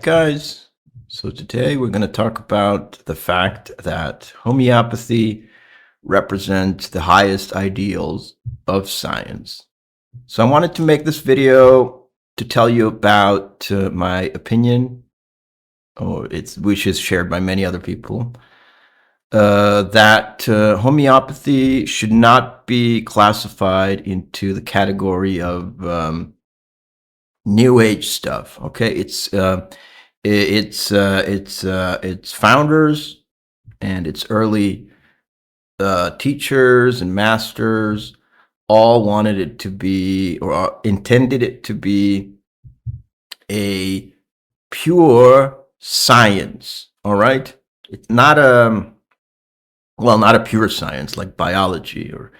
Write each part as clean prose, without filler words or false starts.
guys? So today we're going to talk about the fact that homeopathy represents the highest ideals of science. So I wanted to make this video to tell you about my opinion, which is shared by many other people, that homeopathy should not be classified into the category of New Age stuff. Okay, its founders and its early teachers and masters all wanted it to be, or intended it to be, a pure science. All right, it's not not a pure science like biology or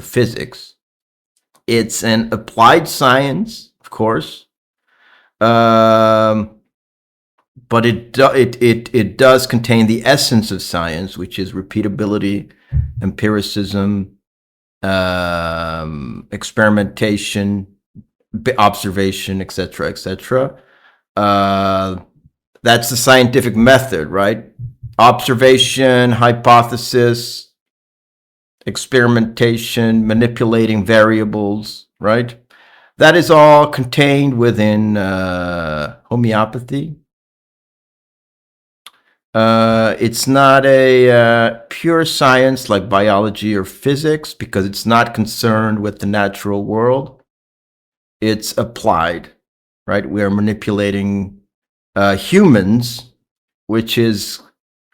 physics. It's an applied science, of course. But it does contain the essence of science, which is repeatability, empiricism, experimentation, observation, etc., etc. That's the scientific method, right? Observation, hypothesis, experimentation, manipulating variables, right? That is all contained within homeopathy. It's not a pure science like biology or physics because it's not concerned with the natural world. It's applied, right? We are manipulating humans, which is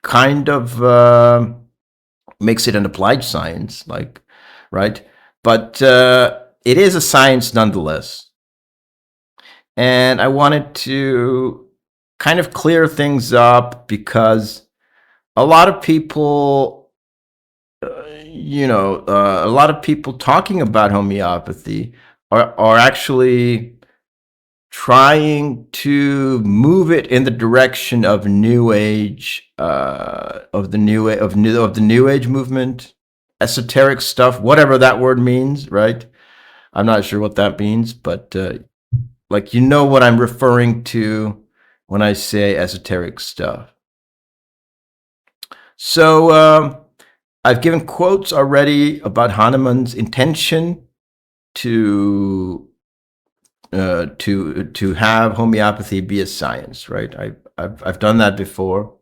kind of makes it an applied science, like, right? But it is a science nonetheless. And I wanted to kind of clear things up because a lot of people, a lot of people talking about homeopathy are actually trying to move it in the direction of New Age, of the New Age movement, esoteric stuff, whatever that word means, right? I'm not sure what that means, but like, you know what I'm referring to when I say esoteric stuff. So I've given quotes already about Hahnemann's intention to have homeopathy be a science, right? I've done that before.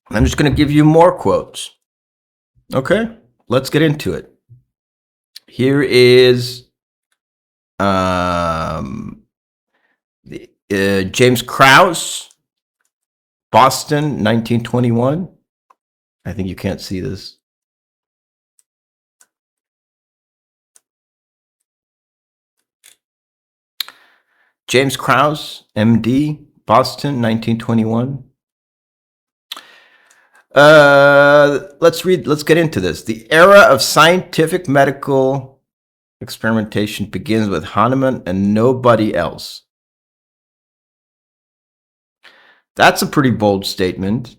I'm just going to give you more quotes. Okay, let's get into it. Here is James Krause, Boston, 1921. I think you can't see this. James Krause, MD, Boston, 1921. Let's get into this. The era of scientific medical experimentation begins with Hahnemann and nobody else. That's a pretty bold statement.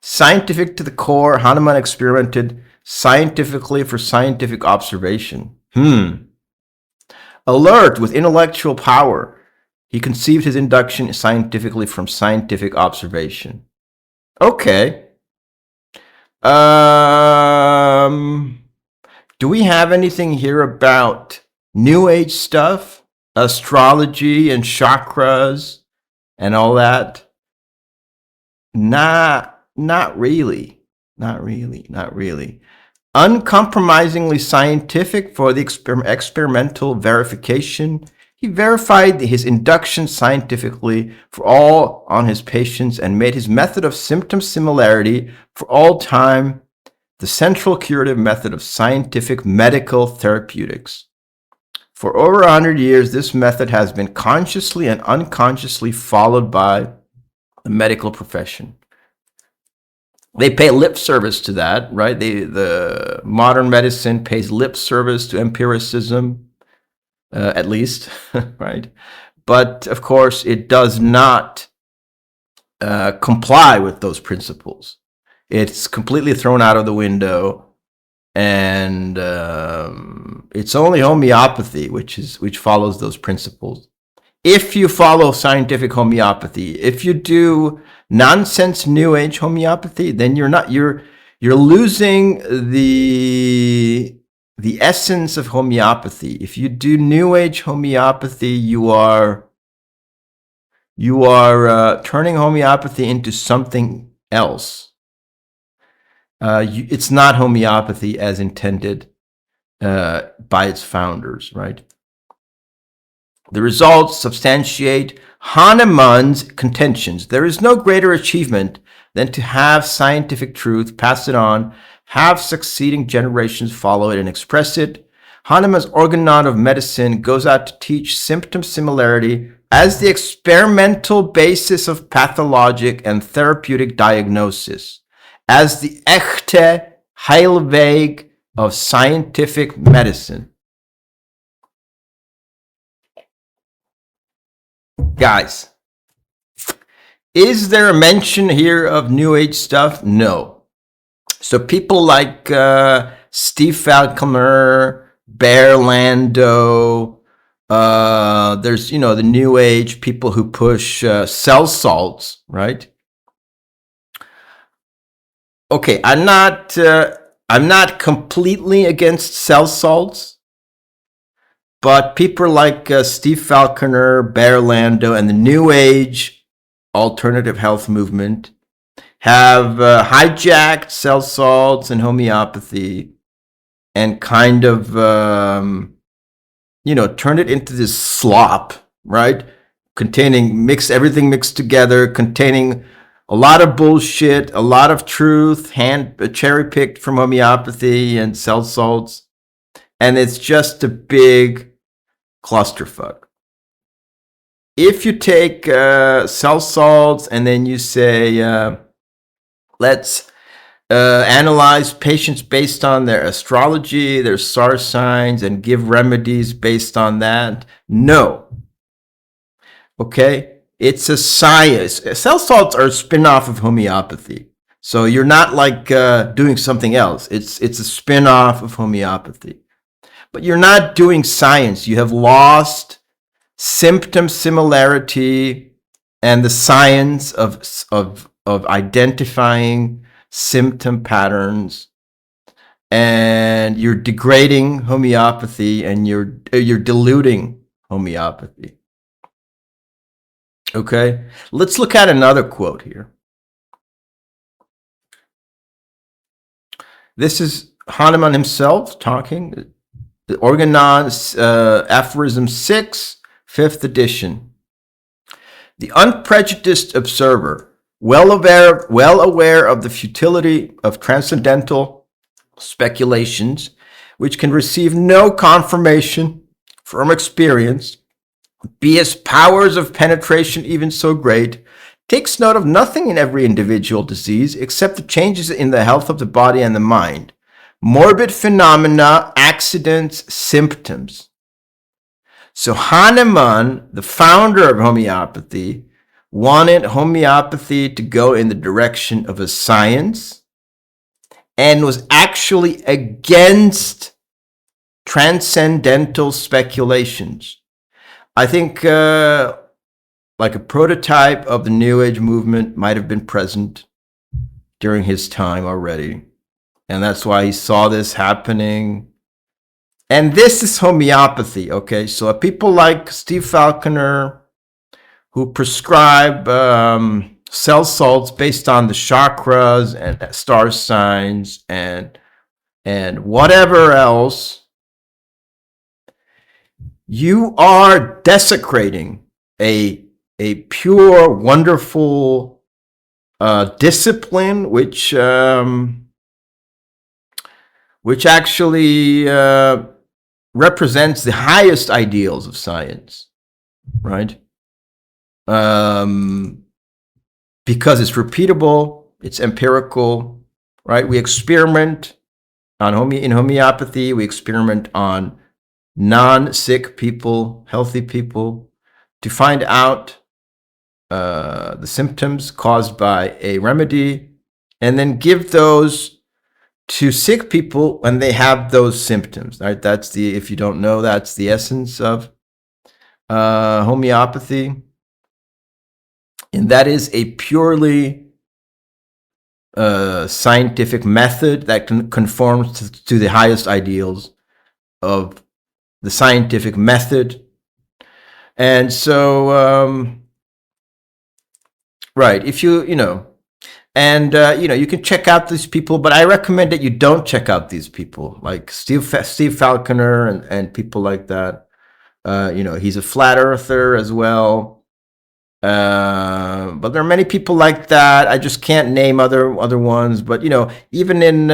Scientific to the core, Hahnemann experimented scientifically for scientific observation. Alert with intellectual power, he conceived his induction scientifically from scientific observation. Okay. Do we have anything here about New Age stuff, astrology and chakras and all that? Not really. Not really. Uncompromisingly scientific for the experimental verification. He verified his induction scientifically for all on his patients and made his method of symptom similarity for all time the central curative method of scientific medical therapeutics. For over 100 years, this method has been consciously and unconsciously followed by the medical profession. They pay lip service to that, right? The modern medicine pays lip service to empiricism, at least, right? But of course, it does not comply with those principles. It's completely thrown out of the window, and it's only homeopathy which follows those principles. if you follow scientific homeopathy. If you do nonsense New Age homeopathy, then you're losing the essence of homeopathy. If you do New Age homeopathy, you are turning homeopathy into something else. It's not homeopathy as intended by its founders, right? The results substantiate Hahnemann's contentions. There is no greater achievement than to have scientific truth, pass it on, have succeeding generations follow it and express it. Hahnemann's organon of medicine goes out to teach symptom similarity as the experimental basis of pathologic and therapeutic diagnosis, as the echte Heilweg of scientific medicine. Guys, is there a mention here of New Age stuff? No. So people like Steve Falconer, Bear Lando, there's, the New Age people who push cell salts, right? Okay, I'm not completely against cell salts. But people like Steve Falconer, Bear Lando, and the New Age alternative health movement have hijacked cell salts and homeopathy and kind of, turned it into this slop, right? Containing everything mixed together, containing a lot of bullshit, a lot of truth, cherry-picked from homeopathy and cell salts. And it's just a big clusterfuck. If you take cell salts and then you say, let's analyze patients based on their astrology, their star signs, and give remedies based on that, no. Okay? It's a science. Cell salts are a spin-off of homeopathy. So you're not like doing something else. It's a spin-off of homeopathy. But you're not doing science. You have lost symptom similarity and the science of identifying symptom patterns, and you're degrading homeopathy and you're diluting homeopathy. Okay, let's look at another quote here. This is Hahnemann himself talking. The Organon, Aphorism 6, 5th edition. The unprejudiced observer, well aware of the futility of transcendental speculations, which can receive no confirmation from experience, be his powers of penetration even so great, takes note of nothing in every individual disease except the changes in the health of the body and the mind. Morbid phenomena, accidents, symptoms. So Hahnemann, the founder of homeopathy, wanted homeopathy to go in the direction of a science and was actually against transcendental speculations. I think like a prototype of the New Age movement might have been present during his time already. And that's why he saw this happening. And this is homeopathy, okay? So people like Steve Falconer, who prescribe cell salts based on the chakras and star signs and whatever else, you are desecrating a pure, wonderful discipline, which actually represents the highest ideals of science, right? Because it's repeatable, it's empirical, right? We experiment in homeopathy. We experiment on non-sick people, healthy people, to find out the symptoms caused by a remedy, and then give those to sick people when they have those symptoms, right? If you don't know, that's the essence of homeopathy, and that is a purely scientific method that conforms to the highest ideals of the scientific method. And so, right, if you know, and you can check out these people, but I recommend that you don't check out these people like Steve Falconer and people like that. He's a flat earther as well. But there are many people like that. I just can't name other ones. But even in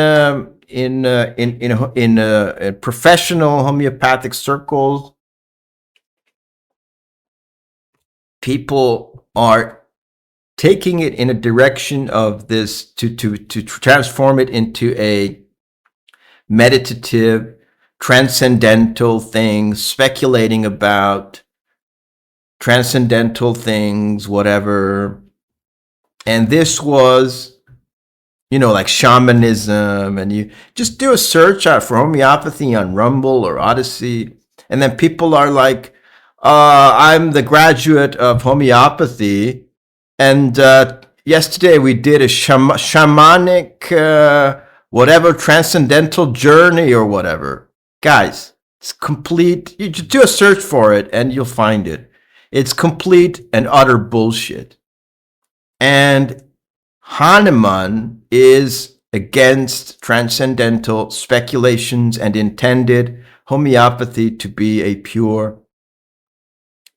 professional homeopathic circles, people are taking it in a direction of this to transform it into a meditative, transcendental thing, speculating about transcendental things, whatever. And this was, like shamanism. And you just do a search out for homeopathy on Rumble or Odyssey. And then people are like, I'm the graduate of homeopathy. And yesterday we did a shamanic, whatever, transcendental journey or whatever. Guys, it's complete. You just do a search for it and you'll find it. It's complete and utter bullshit. And Hahnemann is against transcendental speculations and intended homeopathy to be a pure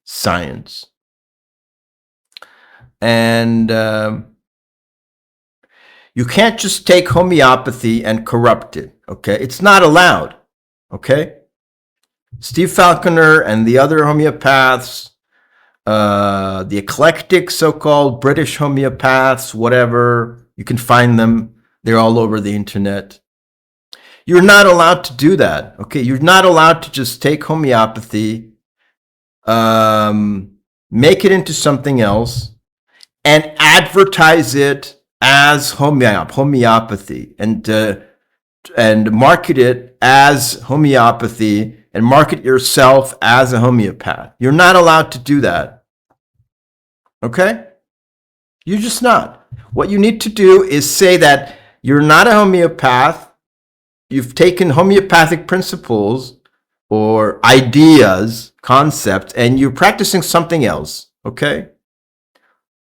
science. And you can't just take homeopathy and corrupt it, okay? It's not allowed, okay? Steve Falconer and the other homeopaths, the eclectic so-called British homeopaths, whatever, you can find them. They're all over the internet. You're not allowed to do that, okay? You're not allowed to just take homeopathy, make it into something else, and advertise it as homeopathy, and market it as homeopathy, and market yourself as a homeopath. You're not allowed to do that. Okay? You're just not. What you need to do is say that you're not a homeopath. You've taken homeopathic principles or ideas, concepts, and you're practicing something else. Okay?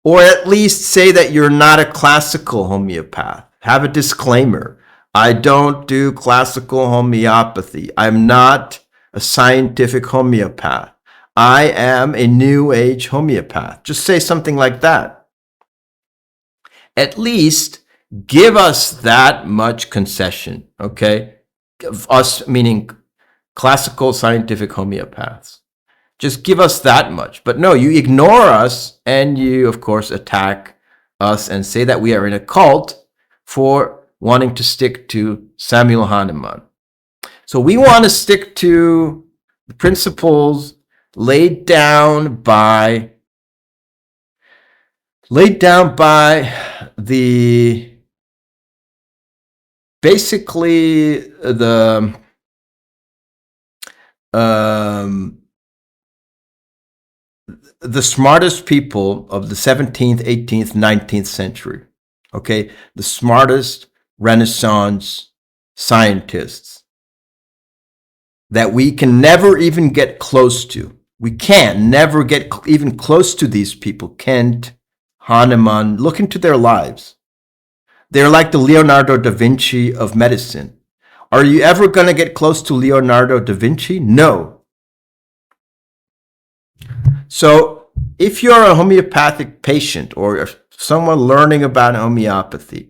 Or at least say that you're not a classical homeopath. Have a disclaimer. I don't do classical homeopathy. I'm not a scientific homeopath. I am a new age homeopath. Just say something like that. At least give us that much concession, okay? Us meaning classical scientific homeopaths. Just give us that much. But no, you ignore us and you, of course, attack us and say that we are in a cult for wanting to stick to Samuel Hahnemann. So we want to stick to the principles laid down by the basically the smartest people of the 17th, 18th, 19th century. Okay, the smartest Renaissance scientists that we can never even get close to. We can never get even close to these people. Kant, Hahnemann, look into their lives. They're like the Leonardo da Vinci of medicine. Are you ever going to get close to Leonardo da Vinci? No. So if you're a homeopathic patient or someone learning about homeopathy,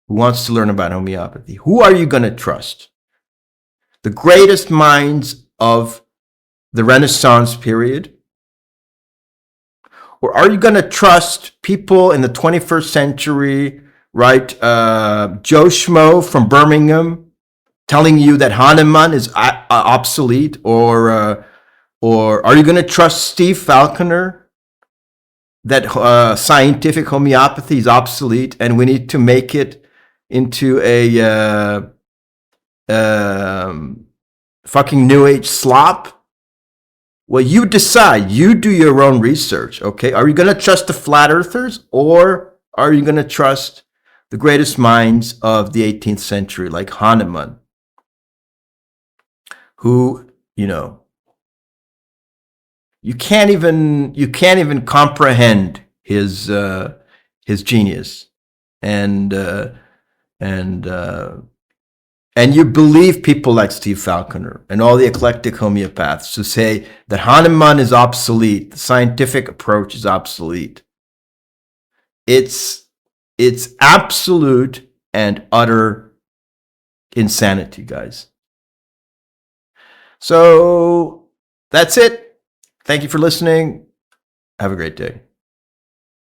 who wants to learn about homeopathy, who are you going to trust? The greatest minds of the Renaissance period? Or are you going to trust people in the 21st century, right? Joe Schmo from Birmingham telling you that Hahnemann is obsolete? Or are you going to trust Steve Falconer that scientific homeopathy is obsolete and we need to make it into a fucking new age slop? Well, you decide. You do your own research, okay? Are you going to trust the flat earthers, or are you going to trust the greatest minds of the 18th century, like Hahnemann, who, you can't even comprehend his genius, and you believe people like Steve Falconer and all the eclectic homeopaths who say that Hahnemann is obsolete, the scientific approach is obsolete. It's absolute and utter insanity, guys. So that's it. Thank you for listening. Have a great day.